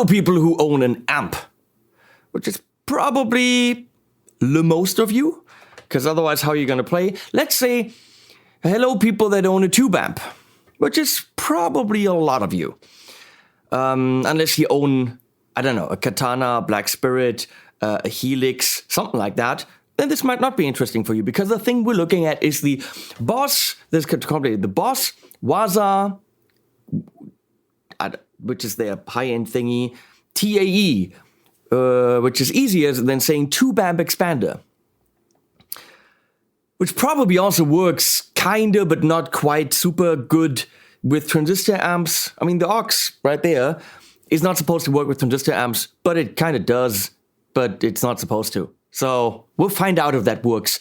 hello people who own an amp, which is probably the most of you, because otherwise how are you going to play? Let's say hello people that own a tube amp, which is probably a lot of you. Unless you own, I don't know, a Katana, Black Spirit, a Helix, something like that, then this might not be interesting for you, because the thing we're looking at is the Boss, the Boss Waza, which is their high-end thingy, TAE, which is easier than saying tube amp expander, which probably also works kinda, but not quite super good with transistor amps. I mean, the aux right there is not supposed to work with transistor amps, but it kind of does, but it's not supposed to. So we'll find out if that works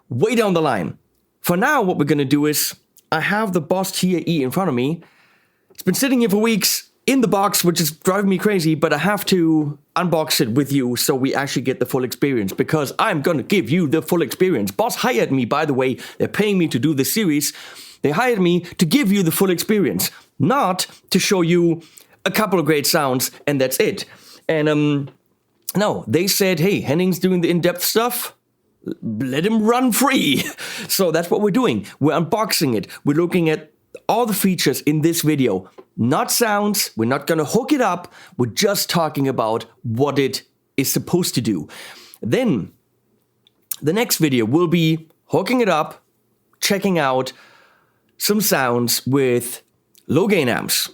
way down the line. For now, what we're gonna do is, I have the Boss TAE in front of me. It's been sitting here for weeks in the box, which is driving me crazy, but I have to unbox it with you so we actually get the full experience, because I'm gonna give you the full experience. Boss hired me, by the way, they're paying me to do this series. They hired me to give you the full experience, not to show you a couple of great sounds and that's it. And no, they said, hey, Henning's doing the in-depth stuff, let him run free. So that's what we're doing. We're unboxing it. We're looking at all the features in this video, not sounds. We're not gonna hook it up. We're just talking about what it is supposed to do. Then the next video will be hooking it up, checking out some sounds with low gain amps,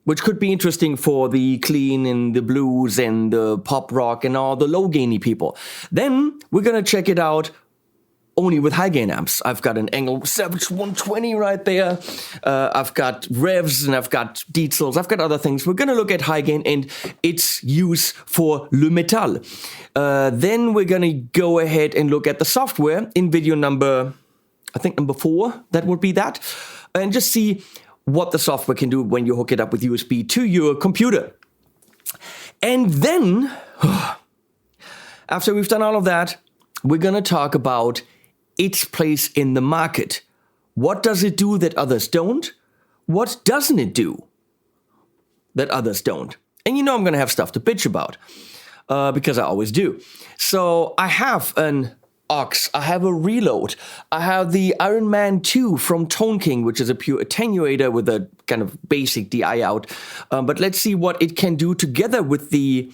which could be interesting for the clean and the blues and the pop rock and all the low gainy people. Then we're gonna check it out only with high gain amps. I've got an Engel Savage 120 right there. I've got Revs and I've got Diesels. I've got other things. We're gonna look at high gain and its use for Le Metal. Then we're gonna go ahead and look at the software in video number, I think number 4, that would be that. And just see what the software can do when you hook it up with USB to your computer. And then, after we've done all of that, we're gonna talk about its place in the market. What does it do that others don't? What doesn't it do that others don't? And you know I'm gonna have stuff to bitch about, because I always do. So I have an aux, I have a reload, I have the Iron Man 2 from Tone King, which is a pure attenuator with a kind of basic DI out. But let's see what it can do together with the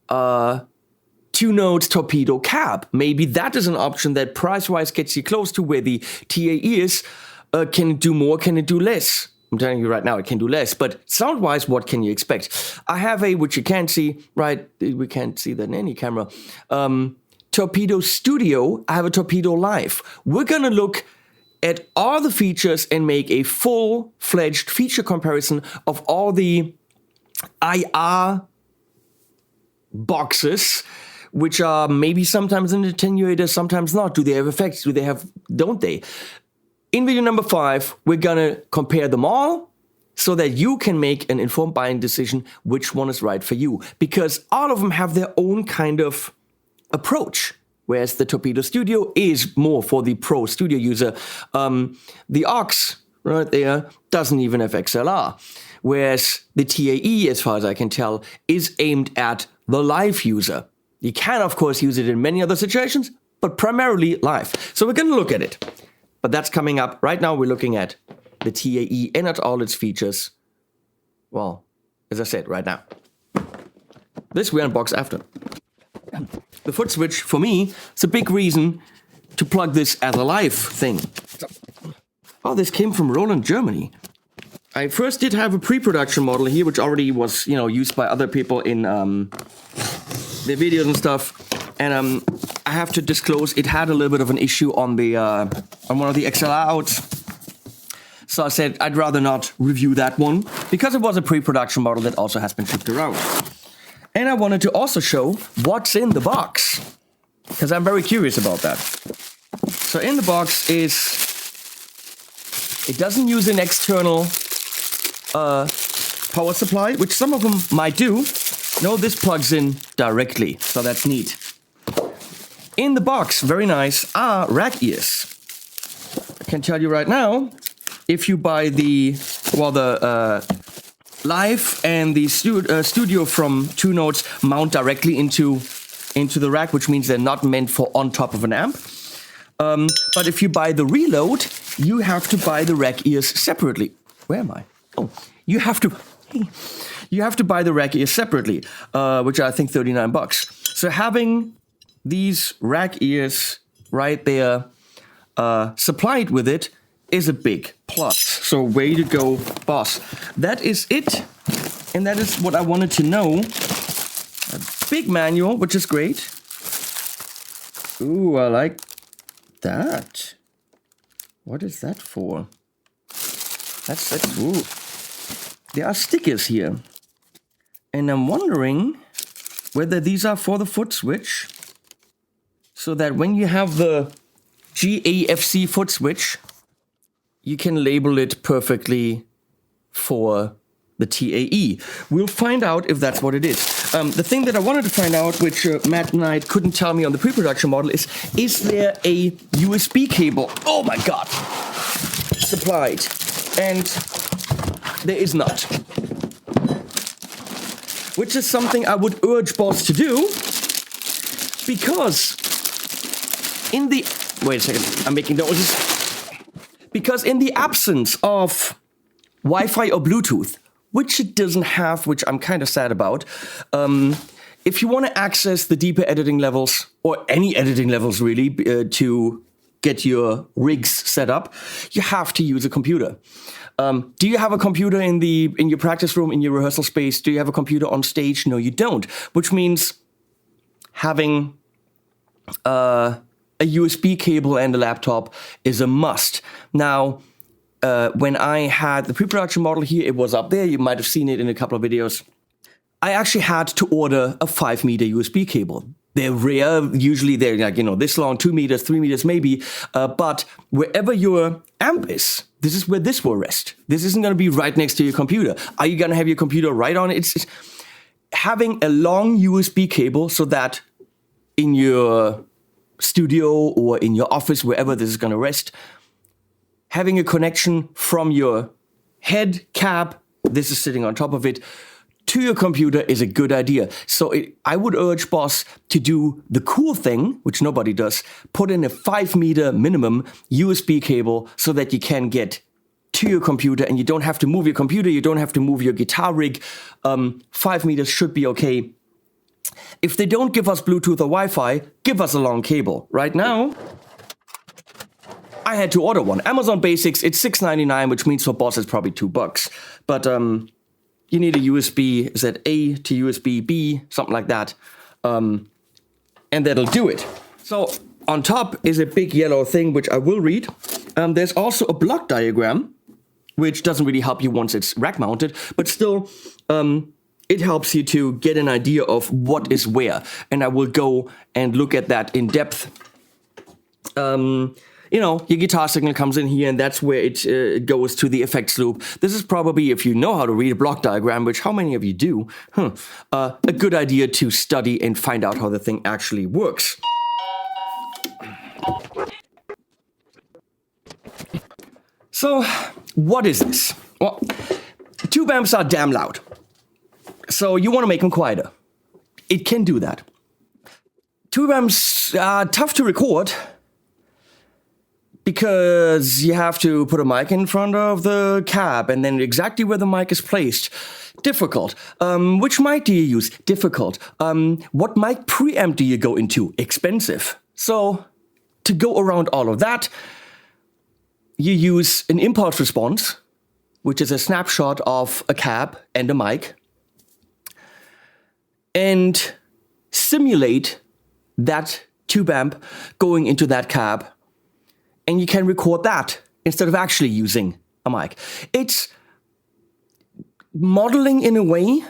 2-node torpedo cab. Maybe that is an option that price-wise gets you close to where the TAE is. Can it do more? Can it do less? I'm telling you right now, it can do less. But sound-wise, what can you expect? I have a, which you can't see, right? We can't see that in any camera. Torpedo Studio. I have a Torpedo Live. We're gonna look at all the features and make a full-fledged feature comparison of all the IR boxes, which are maybe sometimes an attenuator, sometimes not. Do they have effects? Do they have, don't they? In video number 5, we're gonna compare them all so that you can make an informed buying decision which one is right for you. Because all of them have their own kind of approach. Whereas the Torpedo Studio is more for the pro studio user. The aux right there doesn't even have XLR. Whereas the TAE, as far as I can tell, is aimed at the live user. You can, of course, use it in many other situations, but primarily live. So we're going to look at it. But that's coming up. Right now, we're looking at the TAE and at all its features. Well, as I said, right now. This we unbox after. The Footswitch, for me, is a big reason to plug this as a live thing. Oh, this came from Roland, Germany. I first did have a pre-production model here, which already was, you know, used by other people in their videos and stuff. And I have to disclose, it had a little bit of an issue on the on one of the XLR outs. So I said I'd rather not review that one because it was a pre-production model that also has been shipped around. And I wanted to also show what's in the box, because I'm very curious about that. So in the box is, it doesn't use an external power supply, which some of them might do. No, this plugs in directly, so that's neat. In the box, very nice, are rack ears. I can tell you right now, if you buy the, well, the Live and the studio from 2 notes mount directly into the rack, which means they're not meant for on top of an amp. But if you buy the Reload, you have to buy the rack ears separately. Where am I? Oh, you have to buy the rack ears separately, which are I think $39. So having these rack ears right there supplied with it is a big plus. So way to go, Boss. That is it. And that is what I wanted to know. A big manual, which is great. Ooh, I like that. What is that for? That's ooh. There are stickers here. And I'm wondering whether these are for the Footswitch. So that when you have the GAFC Footswitch, you can label it perfectly for the TAE. We'll find out if that's what it is. The thing that I wanted to find out, which Matt and I couldn't tell me on the pre-production model, is there a USB cable? Oh my God! Supplied. And there is not. Which is something I would urge Boss to do, because in the... Wait a second, I'm making noises. Because in the absence of Wi-Fi or Bluetooth, which it doesn't have, which I'm kind of sad about, if you want to access the deeper editing levels, or any editing levels really, to get your rigs set up, you have to use a computer. Do you have a computer in your practice room, in your rehearsal space? Do you have a computer on stage? No, you don't. Which means having a USB cable and a laptop is a must. Now, when I had the pre-production model here, it was up there. You might have seen it in a couple of videos. I actually had to order a 5-meter USB cable. They're rare. Usually they're like, this long, 2 meters, 3 meters maybe. But wherever your amp is, this is where this will rest. This isn't going to be right next to your computer. Are you going to have your computer right on it? It's having a long USB cable so that in your studio or in your office, wherever this is going to rest, having a connection from your head cap, this is sitting on top of it, to your computer is a good idea. So I would urge Boss to do the cool thing, which nobody does, put in a 5-meter minimum USB cable so that you can get to your computer and you don't have to move your computer, you don't have to move your guitar rig. 5 meters should be okay. If they don't give us Bluetooth or Wi-Fi, give us a long cable. Right now, I had to order one. Amazon Basics, it's $6.99, which means for Boss it's probably $2. But you need a USB, is that A to USB B, something like that. And that'll do it. So on top is a big yellow thing, which I will read. There's also a block diagram, which doesn't really help you once it's rack mounted, but still, it helps you to get an idea of what is where. And I will go and look at that in depth. Your guitar signal comes in here, and that's where it goes to the effects loop. This is probably, if you know how to read a block diagram, which how many of you do, a good idea to study and find out how the thing actually works. So, what is this? Well, tube amps are damn loud. So you want to make them quieter. It can do that. Tube amps are tough to record because you have to put a mic in front of the cab and then exactly where the mic is placed. Difficult. Which mic do you use? Difficult. What mic preamp do you go into? Expensive. So to go around all of that, you use an impulse response, which is a snapshot of a cab and a mic, and simulate that tube amp going into that cab, and you can record that instead of actually using a mic. It's modeling in a way,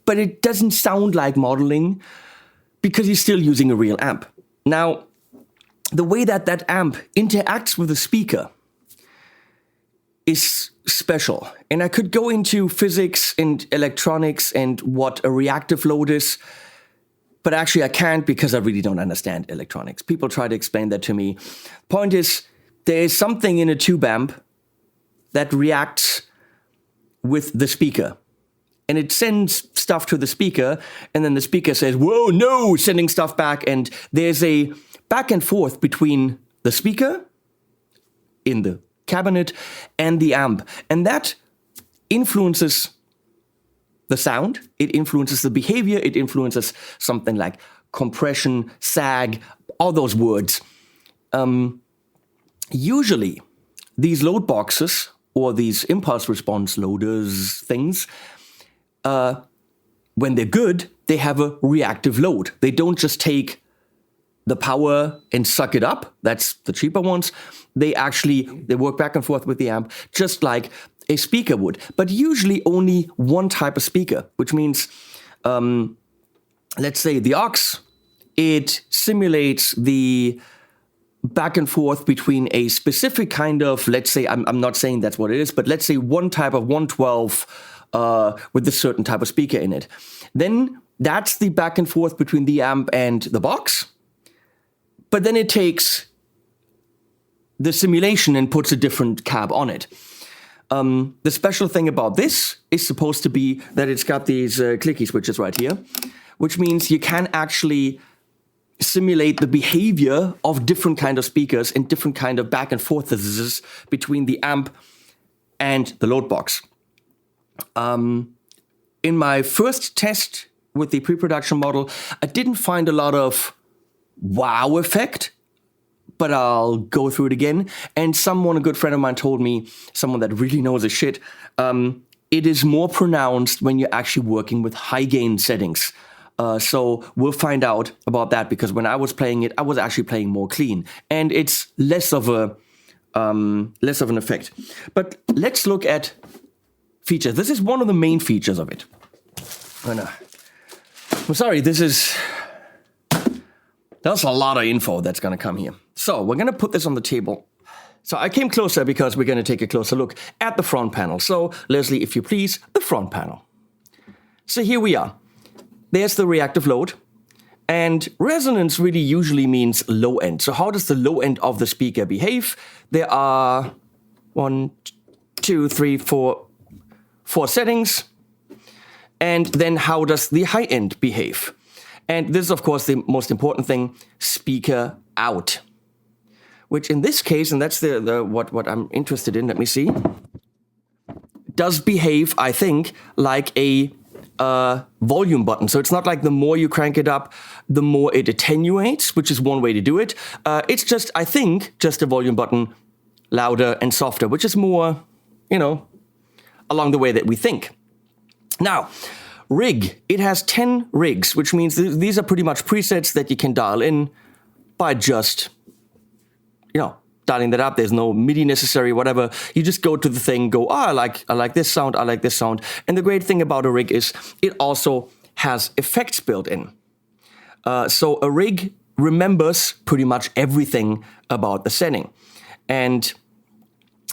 but it doesn't sound like modeling because you're still using a real amp. Now, the way that that amp interacts with the speaker is special. And I could go into physics and electronics and what a reactive load is, but actually I can't because I really don't understand electronics. People try to explain that to me. Point is, there is something in a tube amp that reacts with the speaker. and it sends stuff to the speaker, and then the speaker says, whoa, no, sending stuff back, and there's a back and forth between the speaker in the cabinet and the amp, and that influences the sound, it influences the behavior, it influences something like compression, sag, all those words. Usually, these load boxes or these impulse response loaders things, when they're good, they have a reactive load. They don't just take the power and suck it up. That's the cheaper ones. They work back and forth with the amp, just like a speaker would, but usually only one type of speaker, which means, let's say the aux, it simulates the back and forth between a specific kind of, let's say, I'm not saying that's what it is, but let's say one type of 112 with a certain type of speaker in it. Then that's the back and forth between the amp and the box. But then it takes the simulation and puts a different cab on it. The special thing about this is supposed to be that it's got these clicky switches right here, which means you can actually simulate the behavior of different kind of speakers and different kind of back and forths between the amp and the load box. In my first test with the pre-production model, I didn't find a lot of wow effect, but I'll go through it again. And a good friend of mine told me, someone that really knows his shit, it is more pronounced when you're actually working with high gain settings. So we'll find out about that, because when I was playing it, I was actually playing more clean, and it's less of an effect. But let's look at features. This is one of the main features of it. I'm sorry, that's a lot of info that's going to come here. So we're going to put this on the table. So I came closer because we're going to take a closer look at the front panel. So Leslie, if you please, the front panel. So here we are. There's the reactive load. And resonance really usually means low end. So how does the low end of the speaker behave? There are 4 settings. And then how does the high end behave? And this is, of course, the most important thing, speaker out. Which in this case, and that's what I'm interested in, let me see, does behave, I think, like a volume button. So it's not like the more you crank it up, the more it attenuates, which is one way to do it. It's just, I think, just a volume button, louder and softer, which is more, along the way that we think. Now, rig. It has 10 rigs, which means these are pretty much presets that you can dial in by just, dialing that up. There's no MIDI necessary, whatever. You just go to the thing, go, I like this sound, I like this sound. And the great thing about a rig is it also has effects built in. So a rig remembers pretty much everything about the setting. And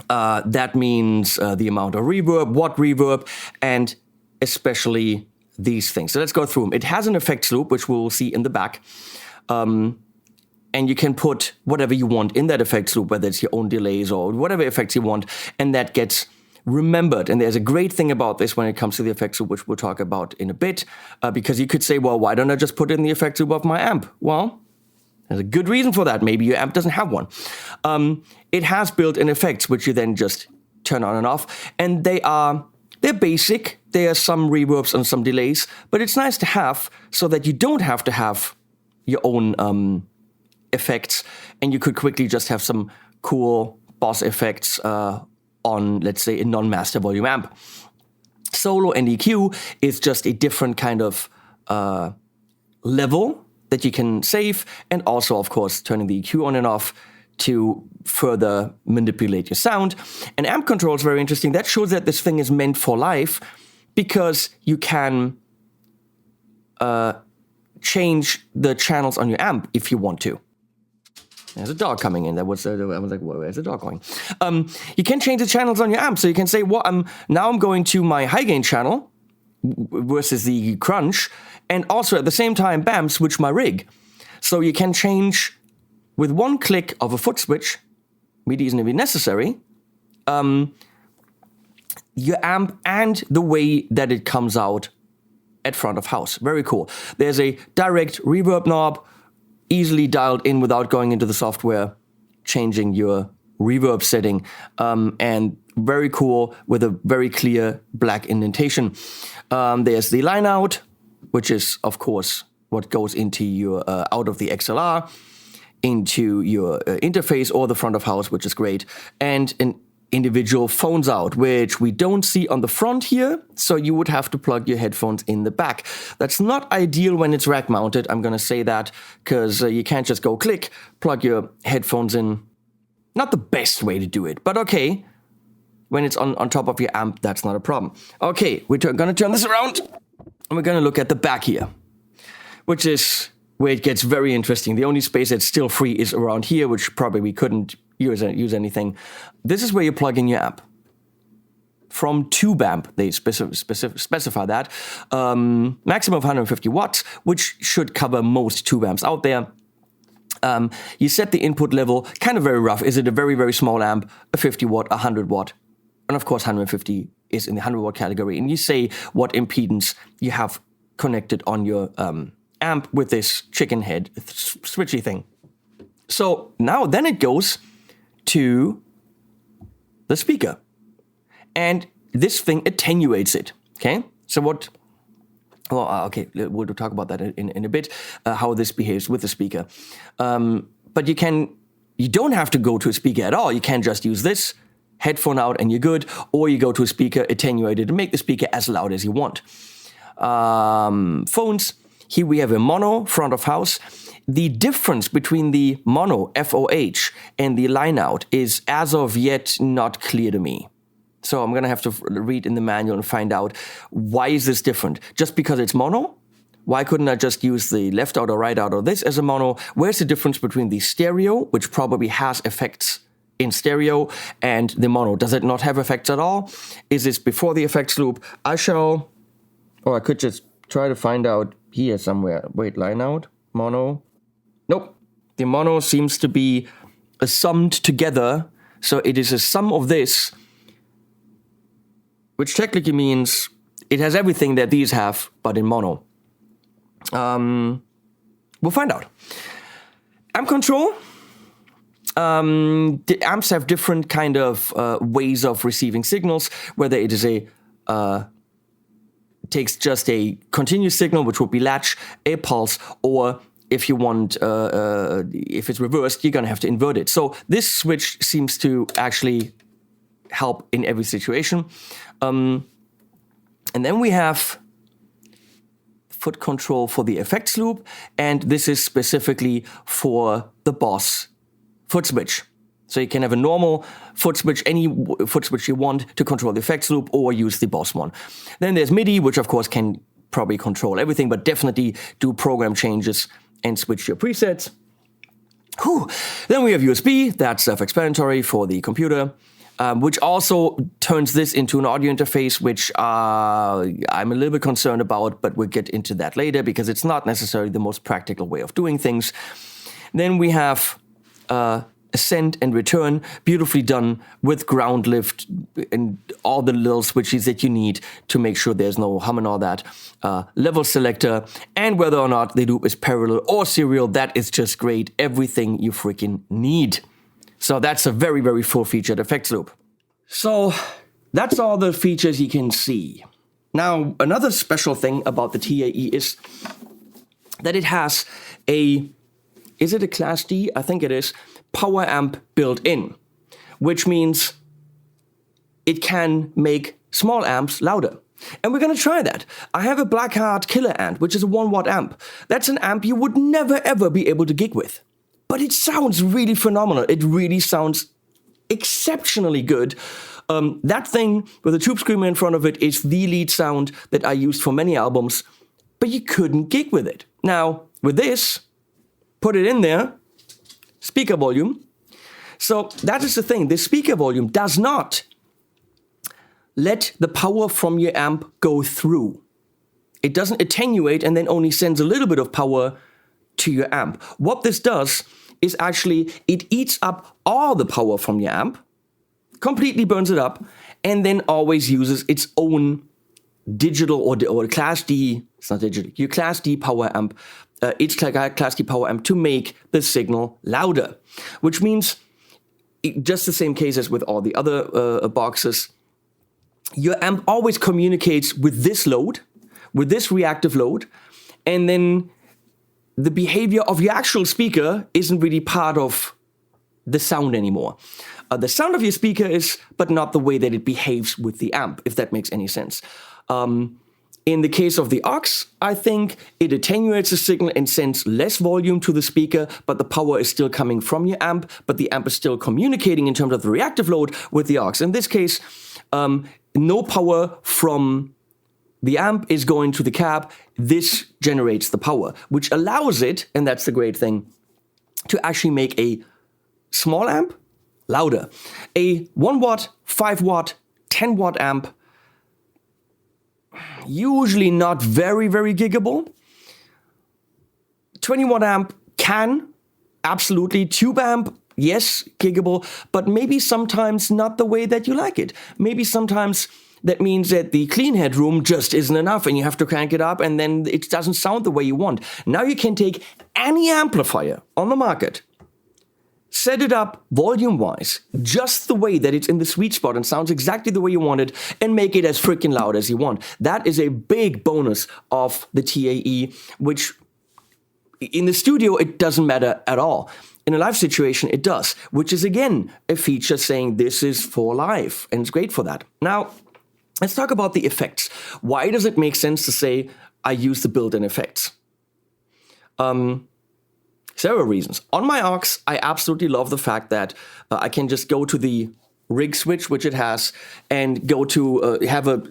that means the amount of reverb, what reverb, and especially these things. So let's go through them. It has an effects loop, which we'll see in the back. And you can put whatever you want in that effects loop, whether it's your own delays or whatever effects you want, and that gets remembered. And there's a great thing about this when it comes to the effects loop, which we'll talk about in a bit, because you could say, well, why don't I just put it in the effects loop of my amp? Well, there's a good reason for that. Maybe your amp doesn't have one. It has built-in effects, which you then just turn on and off, and they're basic. There are some reverbs and some delays, but it's nice to have so that you don't have to have your own effects, and you could quickly just have some cool Boss effects on, let's say, a non-master volume amp. Solo and EQ is just a different kind of level that you can save, and also, of course, turning the EQ on and off to further manipulate your sound. And amp control is very interesting. That shows that this thing is meant for live, because you can change the channels on your amp if you want to. There's a dog coming in. I was like, where's the dog going? You can change the channels on your amp. So you can say, well, now I'm going to my high gain channel versus the crunch. And also at the same time, bam, switch my rig. So you can change with one click of a foot switch. MIDI isn't even necessary. your amp and the way that it comes out at front of house. Very cool. There's a direct reverb knob, easily dialed in without going into the software, changing your reverb setting, and very cool with a very clear black indentation. There's the line out, which is of course what goes into your out of the XLR into your interface or the front of house, which is great, and an individual phones out, which we don't see on the front here, so you would have to plug your headphones in the back. That's not ideal when it's rack mounted, I'm gonna say that, because you can't just go click, plug your headphones in. Not the best way to do it, but okay. When it's on top of your amp, that's not a problem. Okay, we're gonna turn this around, and we're gonna look at the back here, which is where it gets very interesting. The only space that's still free is around here, which probably we couldn't use anything. This is where you plug in your amp. From tube amp, they specify that. Maximum of 150 watts, which should cover most tube amps out there. You set the input level, kind of very rough. Is it a very, very small amp, a 50 watt, a 100 watt? And of course, 150 is in the 100 watt category. And you say what impedance you have connected on your amp with this chicken head switchy thing. So now then it goes to the speaker. And this thing attenuates it, okay? So what... Well, okay, we'll talk about that in a bit, how this behaves with the speaker. But you don't have to go to a speaker at all. You can just use this, headphone out, and you're good. Or you go to a speaker, attenuate it, and make the speaker as loud as you want. Phones, here we have a mono, front of house. The difference between the mono, FOH, and the line out is as of yet not clear to me. So I'm going to have to read in the manual and find out, why is this different? Just because it's mono? Why couldn't I just use the left out or right out or this as a mono? Where's the difference between the stereo, which probably has effects in stereo, and the mono? Does it not have effects at all? Is this before the effects loop? I could just try to find out here somewhere. Wait, line out, mono. Nope. The mono seems to be summed together. So it is a sum of this, which technically means it has everything that these have, but in mono. We'll find out. Amp control. The amps have different kind of ways of receiving signals, whether it is takes just a continuous signal, which would be latch, a pulse, or if you want, if it's reversed, you're gonna have to invert it. So this switch seems to actually help in every situation. And then we have foot control for the effects loop, and this is specifically for the Boss Footswitch. So you can have a normal foot switch, any foot switch you want to control the effects loop, or use the Boss one. Then there's MIDI, which of course can probably control everything, but definitely do program changes and switch your presets. Whew. Then we have USB, that's self-explanatory for the computer. Which also turns this into an audio interface, which I'm a little bit concerned about, but we'll get into that later because it's not necessarily the most practical way of doing things. Then we have ascent and return, beautifully done with ground lift and all the little switches that you need to make sure there's no hum and all that. Level selector, and whether or not the loop is parallel or serial, that is just great. Everything you freaking need. So that's a very, very full-featured effects loop. So that's all the features you can see. Now, another special thing about the TAE is that it has is it a Class D? I think it is, power amp built in, which means it can make small amps louder. And we're going to try that. I have a Blackheart Killer amp, which is a 1 watt amp. That's an amp you would never, ever be able to gig with. But it sounds really phenomenal. It really sounds exceptionally good. That thing with a tube screamer in front of it is the lead sound that I used for many albums, but you couldn't gig with it. Now, with this, put it in there, speaker volume. So that is the thing. The speaker volume does not let the power from your amp go through. It doesn't attenuate and then only sends a little bit of power to your amp. What this does is actually it eats up all the power from your amp, completely burns it up, and then always uses its own digital or Class D, it's not digital, your Class D power amp, its Class D power amp to make the signal louder, which means just the same case as with all the other boxes, your amp always communicates with this load, with this reactive load, and then the behavior of your actual speaker isn't really part of the sound anymore. The sound of your speaker is, but not the way that it behaves with the amp, if that makes any sense. In the case of the aux, I think it attenuates the signal and sends less volume to the speaker, but the power is still coming from your amp, but the amp is still communicating in terms of the reactive load with the aux. In this case, no power from the amp is going to the cab. This generates the power, which allows it, and that's the great thing, to actually make a small amp louder. A 1 watt, 5 watt, 10 watt amp, usually not very, very giggable. 20 watt amp can, absolutely. Tube amp, yes, giggable, but maybe sometimes not the way that you like it. Maybe sometimes that means that the clean headroom just isn't enough and you have to crank it up and then it doesn't sound the way you want. Now you can take any amplifier on the market, set it up volume-wise, just the way that it's in the sweet spot and sounds exactly the way you want it, and make it as freaking loud as you want. That is a big bonus of the TAE, which in the studio, it doesn't matter at all. In a live situation, it does, which is, again, a feature saying this is for live, and it's great for that. Now, let's talk about the effects. Why does it make sense to say I use the built-in effects? Several reasons. On my aux, I absolutely love the fact that I can just go to the rig switch, which it has, and go to have a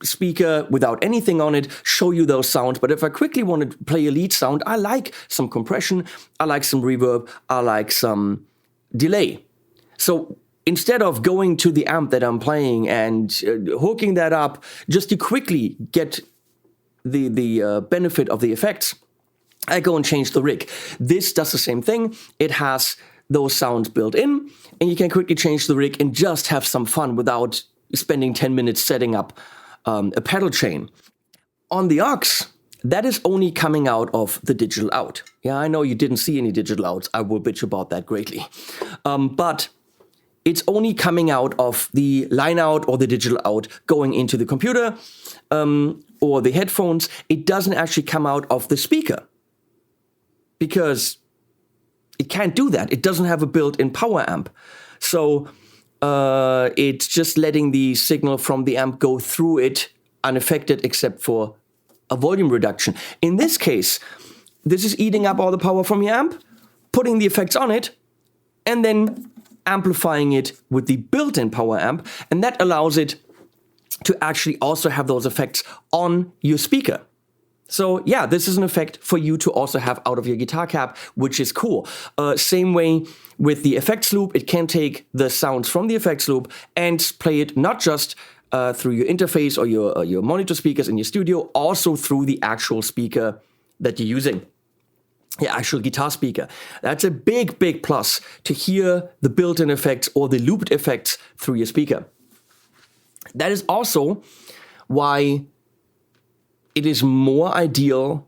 speaker without anything on it, show you those sounds. But if I quickly want to play a lead sound, I like some compression, I like some reverb, I like some delay. So instead of going to the amp that I'm playing and hooking that up just to quickly get the benefit of the effects, I go and change the rig. This does the same thing. It has those sounds built in, and you can quickly change the rig and just have some fun without spending 10 minutes setting up a pedal chain. On the aux, that is only coming out of the digital out. Yeah, I know you didn't see any digital outs. I will bitch about that greatly. But it's only coming out of the line out or the digital out going into the computer or the headphones. It doesn't actually come out of the speaker because it can't do that. It doesn't have a built-in power amp. So it's just letting the signal from the amp go through it unaffected except for a volume reduction. In this case, this is eating up all the power from your amp, putting the effects on it, and then amplifying it with the built-in power amp, and that allows it to actually also have those effects on your speaker. So yeah, this is an effect for you to also have out of your guitar cab, which is cool. Same way with the effects loop, it can take the sounds from the effects loop and play it not just through your interface or your monitor speakers in your studio, also through the actual speaker that you're using. The actual guitar speaker. That's a big, big plus to hear the built-in effects or the looped effects through your speaker. That is also why it is more ideal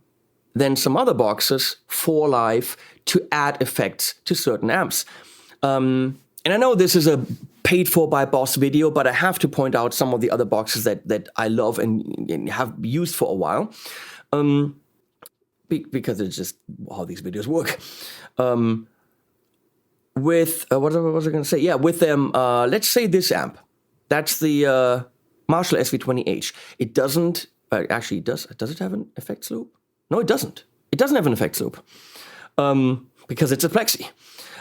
than some other boxes for live to add effects to certain amps. And I know this is a paid for by Boss video, but I have to point out some of the other boxes that I love and have used for a while. Because it's just how these videos work. With, what was I going to say? Yeah, with them, let's say this amp. That's the Marshall SV20H. It doesn't, actually it does it have an effects loop? No, it doesn't. It doesn't have an effects loop. Because it's a plexi.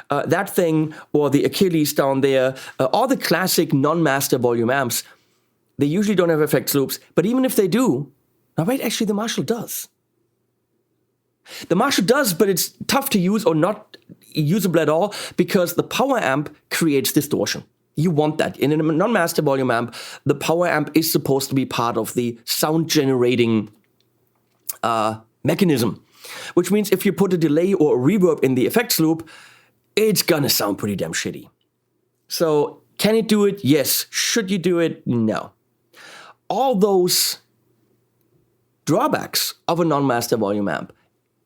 That thing, or the Achilles down there, all the classic non-master volume amps, they usually don't have effects loops. But even if they do, now wait, actually the Marshall does. The Marshall does, but it's tough to use or not usable at all because the power amp creates distortion. You want that. In a non-master volume amp, the power amp is supposed to be part of the sound generating mechanism, which means if you put a delay or a reverb in the effects loop, it's gonna sound pretty damn shitty. So Can it do it? Yes. Should you do it? No. All those drawbacks of a non-master volume amp.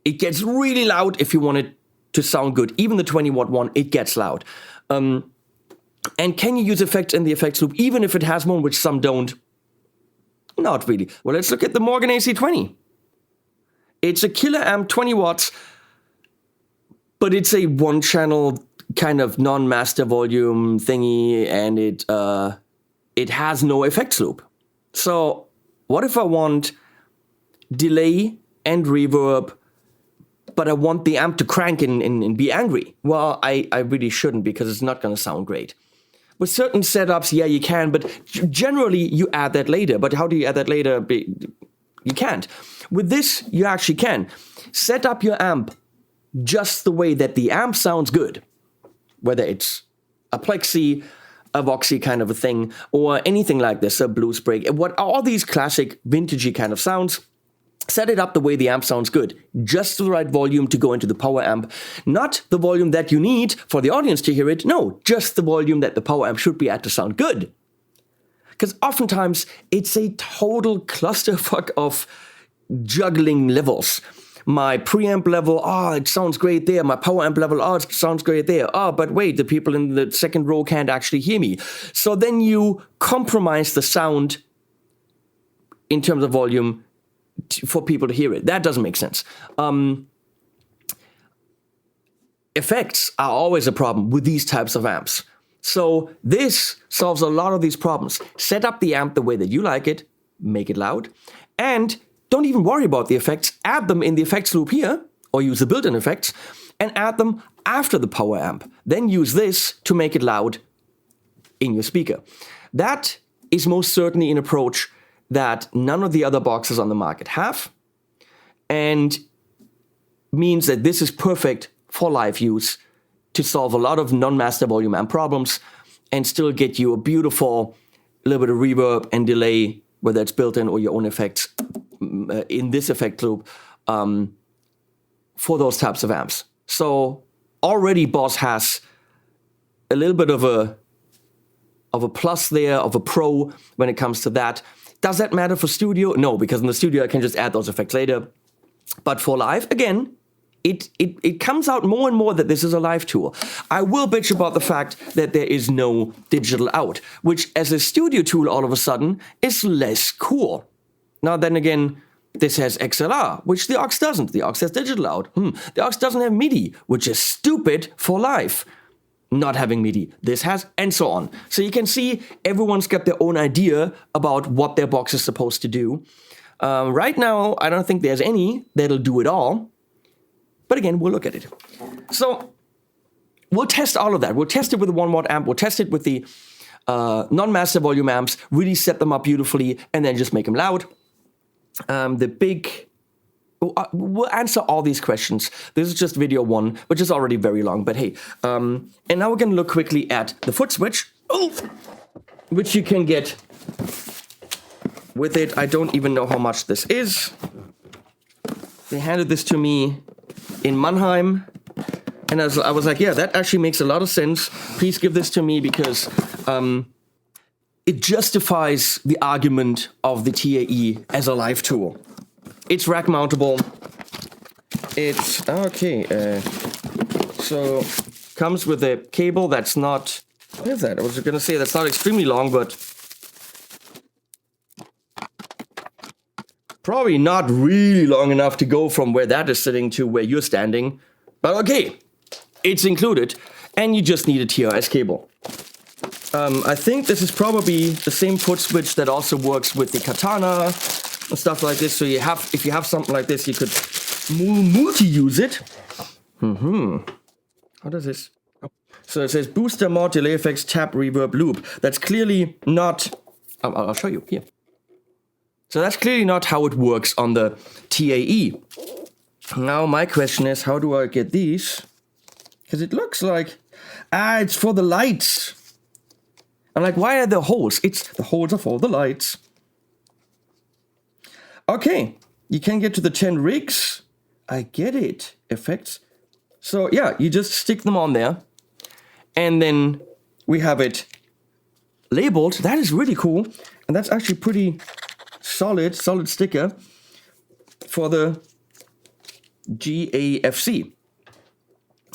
It gets really loud if you want it to sound good. Even the 20-watt one, it gets loud. And can you use effects in the effects loop, even if it has one, which some don't? Not really. Well, let's look at the Morgan AC20. It's a killer amp, 20 watts, but it's a one-channel kind of non-master volume thingy, and it has no effects loop. So what if I want delay and reverb, but I want the amp to crank and be angry? Well, I really shouldn't, because it's not going to sound great. With certain setups, yeah, you can, but generally you add that later. But how do you add that later? You can't. With this, you actually can. Set up your amp just the way that the amp sounds good. Whether it's a plexi, a voxy kind of a thing, or anything like this, a blues break. What all these classic vintagey kind of sounds, set it up the way the amp sounds good. Just the right volume to go into the power amp. Not the volume that you need for the audience to hear it. No, just the volume that the power amp should be at to sound good. Because oftentimes it's a total clusterfuck of juggling levels. My preamp level, it sounds great there. My power amp level, it sounds great there. But wait, the people in the second row can't actually hear me. So then you compromise the sound in terms of volume for people to hear it. That doesn't make sense. Effects are always a problem with these types of amps. So this solves a lot of these problems. Set up the amp the way that you like it, make it loud, and don't even worry about the effects. Add them in the effects loop here, or use the built-in effects, and add them after the power amp. Then use this to make it loud in your speaker. That is most certainly an approach that none of the other boxes on the market have, and means that this is perfect for live use to solve a lot of non-master volume amp problems and still get you a beautiful little bit of reverb and delay, whether it's built-in or your own effects in this effect loop for those types of amps. So already Boss has a little bit of a plus there, of a pro when it comes to that. Does that matter for studio? No, because in the studio I can just add those effects later. But for live, again, it comes out more and more that this is a live tool. I will bitch about the fact that there is no digital out, which as a studio tool all of a sudden is less cool. Now then again, this has XLR, which the aux doesn't. The aux has digital out. The aux doesn't have MIDI, which is stupid for live. Not having MIDI. This has, and so on. So you can see everyone's got their own idea about what their box is supposed to do. Right now, I don't think there's any that'll do it all. But again, we'll look at it. So we'll test all of that. We'll test it with the 1-watt amp. We'll test it with the non-master volume amps, really set them up beautifully, and then just make them loud. We'll answer all these questions. This is just video 1, which is already very long, but hey. And now we're going to look quickly at the Footswitch, which you can get with it. I don't even know how much this is. They handed this to me in Mannheim, and I was like, yeah, that actually makes a lot of sense. Please give this to me, because it justifies the argument of the TAE as a live tool. It's rack mountable. It's okay. So comes with a cable that's not. What is that? I was going to say that's not extremely long, but probably not really long enough to go from where that is sitting to where you're standing. But okay, it's included, and you just need a TRS cable. I think this is probably the same Footswitch that also works with the Katana and stuff like this. So if you have something like this, you could multi-use it. How does this? Oh. So it says booster, mod, delay effects, tap, reverb, loop. That's clearly not. I'll show you here. So that's clearly not how it works on the TAE. Now my question is, how do I get these? Because it looks like it's for the lights. I'm like, why are there holes? The holes are for the lights. Okay, you can get to the 10 rigs. I get it. Effects. So yeah, you just stick them on there. And then we have it labeled. That is really cool. And that's actually pretty solid sticker for the GAFC.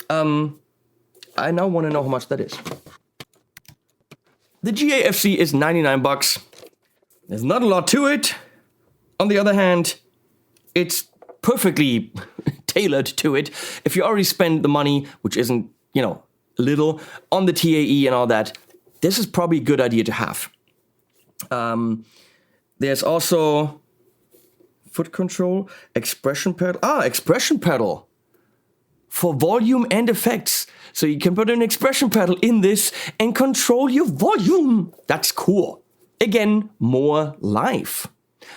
I now want to know how much that is. The GAFC is 99 bucks. There's not a lot to it. On the other hand, it's perfectly tailored to it. If you already spend the money, which isn't, you know, little, on the TAE and all that, this is probably a good idea to have. There's also foot control, expression pedal. Expression pedal for volume and effects. So you can put an expression pedal in this and control your volume. That's cool. Again, more live.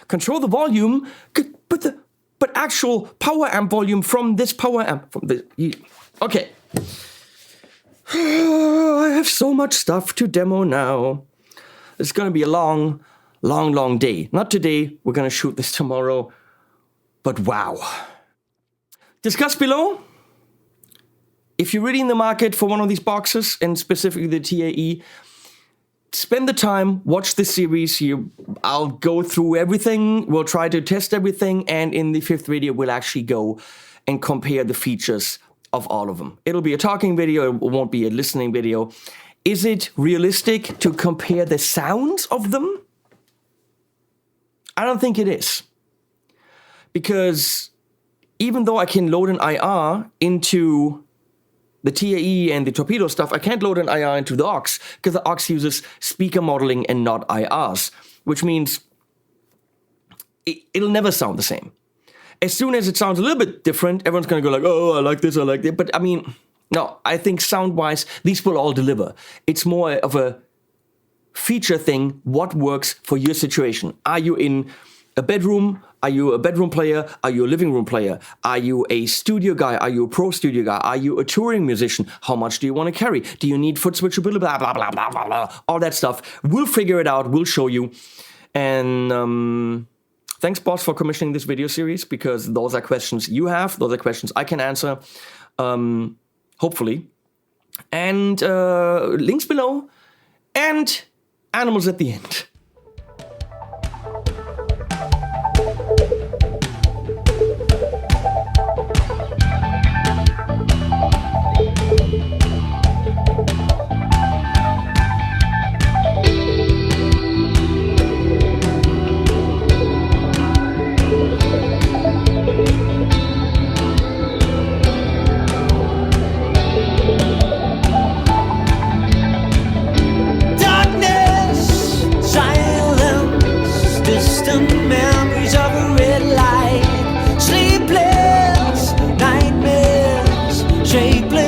Control the volume, but actual power amp volume from this power amp. Okay. I have so much stuff to demo now. It's going to be a long day. Not today. We're going to shoot this tomorrow. But wow. Discuss below. If you're really in the market for one of these boxes, and specifically the TAE, spend the time, watch this series. I'll go through everything. We'll try to test everything. And in the 5th video, we'll actually go and compare the features of all of them. It'll be a talking video. It won't be a listening video. Is it realistic to compare the sounds of them? I don't think it is. Because even though I can load an IR into the TAE and the torpedo stuff, I can't load an IR into the aux, because the aux uses speaker modeling and not IRs, which means it'll never sound the same. As soon as it sounds a little bit different, everyone's going to go like, oh, I like this, I like that. But I mean, no, I think sound-wise, these will all deliver. It's more of a feature thing, what works for your situation. Are you in a bedroom? Are you a bedroom player? Are you a living room player? Are you a studio guy? Are you a pro studio guy? Are you a touring musician? How much do you want to carry? Do you need Footswitch? Blah, blah, blah, blah, blah, blah, blah. All that stuff. We'll figure it out. We'll show you. And thanks, Boss, for commissioning this video series, because those are questions you have. Those are questions I can answer, hopefully. And links below. And animals at the end. Shapeless